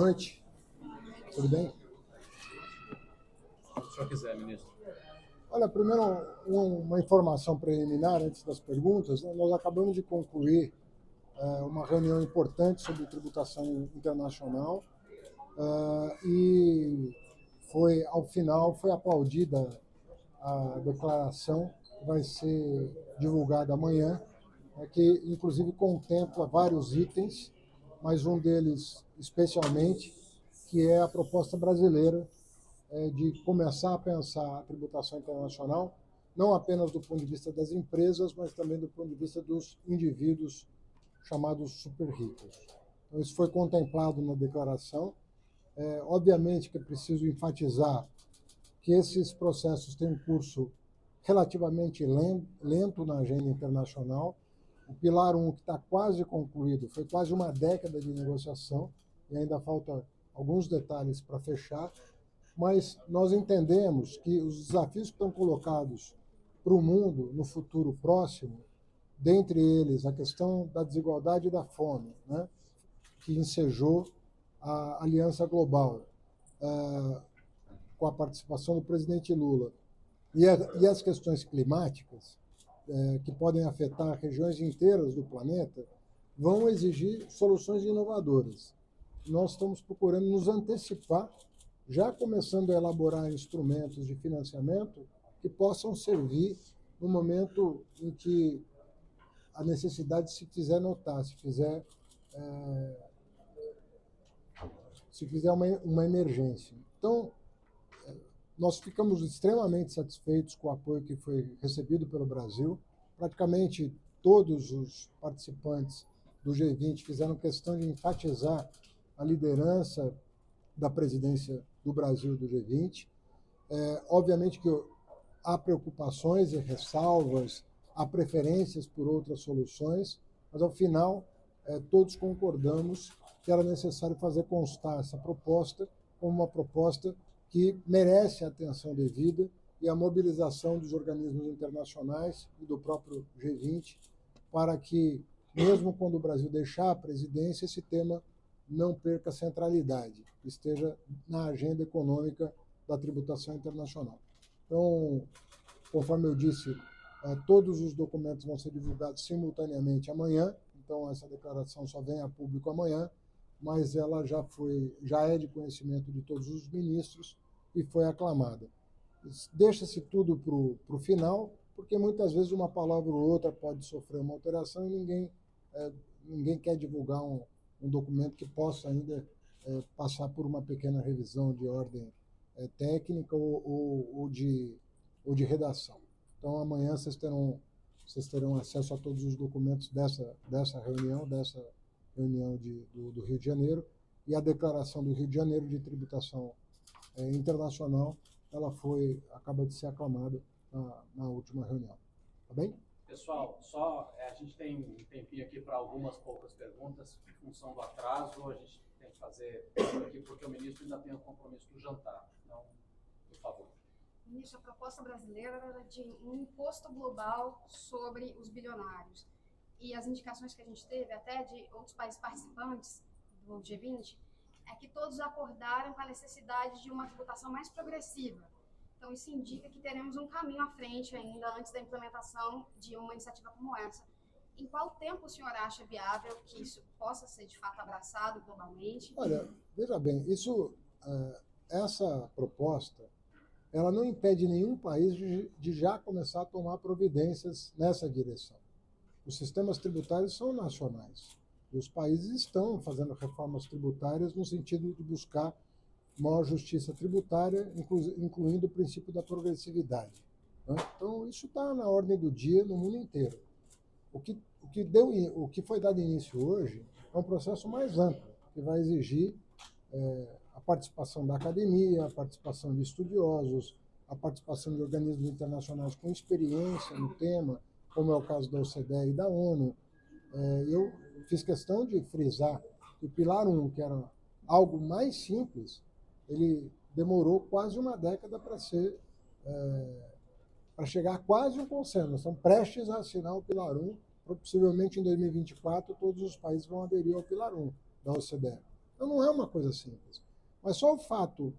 Boa noite, tudo bem? Se o senhor quiser, ministro. Olha, primeiro uma informação preliminar antes das perguntas, né? Nós acabamos de concluir uma reunião importante sobre tributação internacional e ao final, foi aplaudida a declaração que vai ser divulgada amanhã, que inclusive contempla vários itens, mas um deles especialmente, que é a proposta brasileira de começar a pensar a tributação internacional, não apenas do ponto de vista das empresas, mas também do ponto de vista dos indivíduos chamados super ricos. Então, isso foi contemplado na declaração. Obviamente que é preciso enfatizar que esses processos têm um curso relativamente lento na agenda internacional. O Pilar 1, que está quase concluído, foi quase uma década de negociação e ainda falta alguns detalhes para fechar, mas nós entendemos que os desafios que estão colocados para o mundo no futuro próximo, dentre eles a questão da desigualdade e da fome, né, que ensejou a Aliança Global, com a participação do presidente Lula, e as questões climáticas, que podem afetar regiões inteiras do planeta, vão exigir soluções inovadoras. Nós estamos procurando nos antecipar, já começando a elaborar instrumentos de financiamento que possam servir no momento em que a necessidade se fizer notar, se fizer uma emergência. Então, nós ficamos extremamente satisfeitos com o apoio que foi recebido pelo Brasil. Praticamente todos os participantes do G20 fizeram questão de enfatizar a liderança da presidência do Brasil do G20. Obviamente que há preocupações e ressalvas, há preferências por outras soluções, mas, ao final, todos concordamos que era necessário fazer constar essa proposta como uma proposta que merece a atenção devida e a mobilização dos organismos internacionais e do próprio G20 para que, mesmo quando o Brasil deixar a presidência, esse tema não perca centralidade, esteja na agenda econômica da tributação internacional. Então, conforme eu disse, todos os documentos vão ser divulgados simultaneamente amanhã, então essa declaração só vem a público amanhã, mas ela já é de conhecimento de todos os ministros e foi aclamada. Deixa-se tudo para o final, porque muitas vezes uma palavra ou outra pode sofrer uma alteração e ninguém quer divulgar um documento que possa ainda passar por uma pequena revisão de ordem técnica ou de redação. Então, amanhã vocês terão acesso a todos os documentos dessa reunião do Rio de Janeiro, e a declaração do Rio de Janeiro de tributação internacional, ela acaba de ser aclamada na última reunião. Tá bem? Pessoal, a gente tem um tempinho aqui para algumas poucas perguntas. Em função do atraso, a gente tem que fazer aqui porque o ministro ainda tem um compromisso do jantar. Então, por favor. Ministro, a proposta brasileira era de um imposto global sobre os bilionários. E as indicações que a gente teve, até de outros países participantes do G20, é que todos acordaram com a necessidade de uma tributação mais progressiva. Então, isso indica que teremos um caminho à frente ainda antes da implementação de uma iniciativa como essa. Em qual tempo o senhor acha viável que isso possa ser, de fato, abraçado globalmente? Olha, veja bem, essa proposta, ela não impede nenhum país de já começar a tomar providências nessa direção. Os sistemas tributários são nacionais e os países estão fazendo reformas tributárias no sentido de buscar maior justiça tributária, incluindo o princípio da progressividade. Então, isso está na ordem do dia no mundo inteiro. O que foi dado início hoje é um processo mais amplo, que vai exigir a participação da academia, a participação de estudiosos, a participação de organismos internacionais com experiência no tema, como é o caso da OCDE e da ONU. Eu fiz questão de frisar que o Pilar 1, que era algo mais simples, ele demorou quase uma década para chegar a quase um consenso. Estão prestes a assinar o Pilar 1, possivelmente em 2024 todos os países vão aderir ao Pilar 1 da OCDE. Então, não é uma coisa simples. Mas só o fato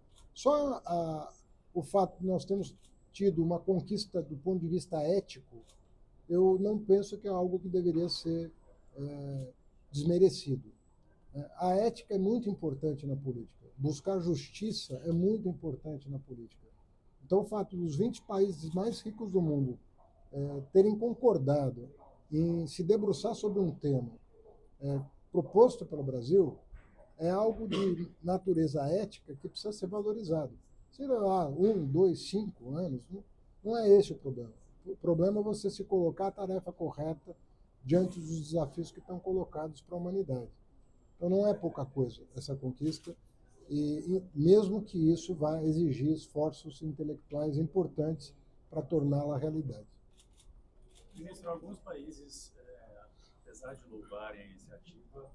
de nós termos tido uma conquista do ponto de vista ético, eu não penso que é algo que deveria ser desmerecido. A ética é muito importante na política. Buscar justiça é muito importante na política. Então, o fato dos 20 países mais ricos do mundo terem concordado em se debruçar sobre um tema proposto pelo Brasil é algo de natureza ética que precisa ser valorizado. Se levar 1, 2, 5 anos, não é esse o problema. O problema é você se colocar a tarefa correta diante dos desafios que estão colocados para a humanidade. Então, não é pouca coisa essa conquista, e mesmo que isso vá exigir esforços intelectuais importantes para torná-la realidade. Ministro, alguns países, apesar de louvarem a iniciativa,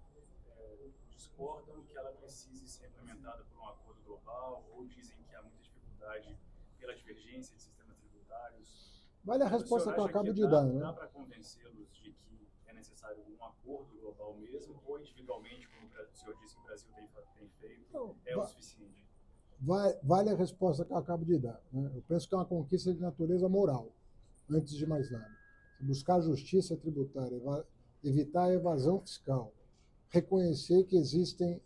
discordam que ela precise ser implementada por um acordo global, ou dizem que há muita dificuldade pela divergência de sistemas tributários. Vale a resposta que eu acabo de dar, né? Dá para convencê-los de que é necessário um acordo global mesmo, ou individualmente, como o senhor disse que o Brasil tem feito, o suficiente? Vale a resposta que eu acabo de dar, né? Eu penso que é uma conquista de natureza moral, antes de mais nada. Buscar justiça tributária, evitar a evasão fiscal, reconhecer que existem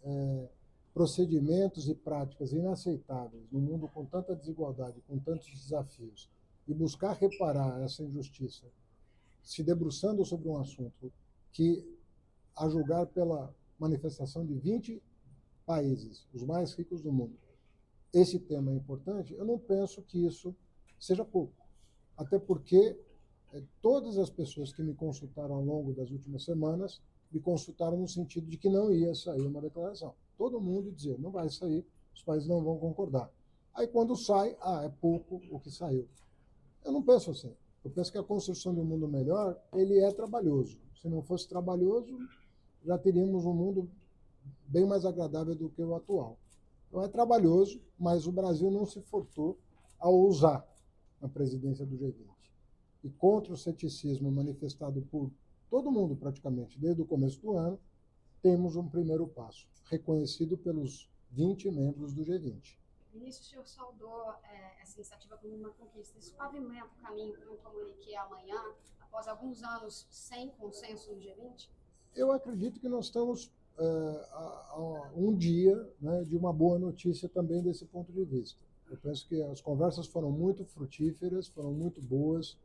procedimentos e práticas inaceitáveis no mundo com tanta desigualdade, com tantos desafios, e buscar reparar essa injustiça, se debruçando sobre um assunto que, a julgar pela manifestação de 20 países, os mais ricos do mundo, esse tema é importante, eu não penso que isso seja pouco. Até porque todas as pessoas que me consultaram ao longo das últimas semanas me consultaram no sentido de que não ia sair uma declaração. Todo mundo dizia, não vai sair, os países não vão concordar. Aí quando sai, é pouco o que saiu. Eu não penso assim. Eu penso que a construção de um mundo melhor, ele é trabalhoso. Se não fosse trabalhoso, já teríamos um mundo bem mais agradável do que o atual. Então é trabalhoso, mas o Brasil não se furtou a ousar na presidência do G20. E contra o ceticismo manifestado por todo mundo praticamente desde o começo do ano, temos um primeiro passo, reconhecido pelos 20 membros do G20. Ministro, o senhor saudou essa iniciativa como uma conquista. Isso pavimenta o caminho para um comuniquê amanhã, após alguns anos sem consenso no G20? Eu acredito que nós estamos a um dia, né, de uma boa notícia também desse ponto de vista. Eu penso que as conversas foram muito frutíferas, foram muito boas.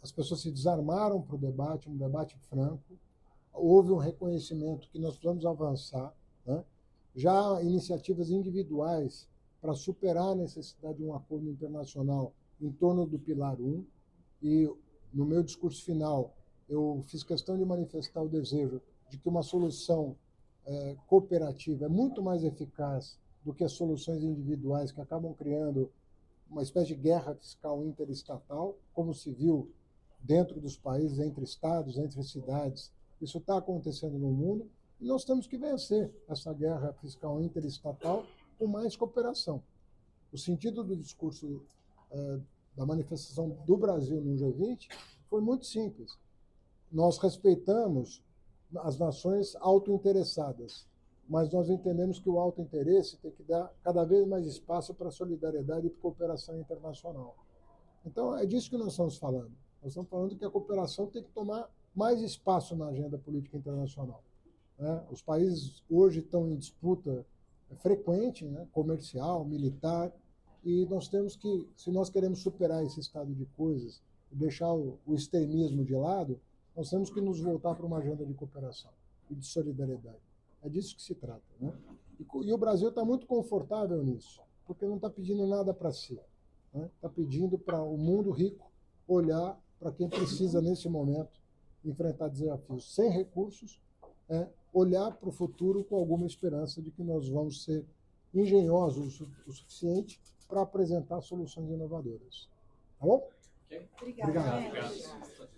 As pessoas se desarmaram para o debate, um debate franco. Houve um reconhecimento que nós precisamos avançar, né? Já iniciativas individuais para superar a necessidade de um acordo internacional em torno do Pilar 1. E no meu discurso final, eu fiz questão de manifestar o desejo de que uma solução cooperativa é muito mais eficaz do que as soluções individuais que acabam criando uma espécie de guerra fiscal interestatal, como se viu dentro dos países, entre estados, entre cidades. Isso está acontecendo no mundo e nós temos que vencer essa guerra fiscal interestatal com mais cooperação. O sentido do discurso da manifestação do Brasil no G20 foi muito simples. Nós respeitamos as nações autointeressadas, mas nós entendemos que o autointeresse tem que dar cada vez mais espaço para solidariedade e cooperação internacional. Então, é disso que nós estamos falando. Nós estamos falando que a cooperação tem que tomar mais espaço na agenda política internacional, né? Os países hoje estão em disputa frequente, né, comercial, militar, e nós temos que, se nós queremos superar esse estado de coisas e deixar o extremismo de lado, nós temos que nos voltar para uma agenda de cooperação e de solidariedade. É disso que se trata, né? E o Brasil está muito confortável nisso, porque não está pedindo nada para si, né? Está pedindo para o mundo rico olhar para quem precisa, nesse momento, enfrentar desafios sem recursos, olhar para o futuro com alguma esperança de que nós vamos ser engenhosos o suficiente para apresentar soluções inovadoras. Tá bom? Okay. Obrigada. Obrigado.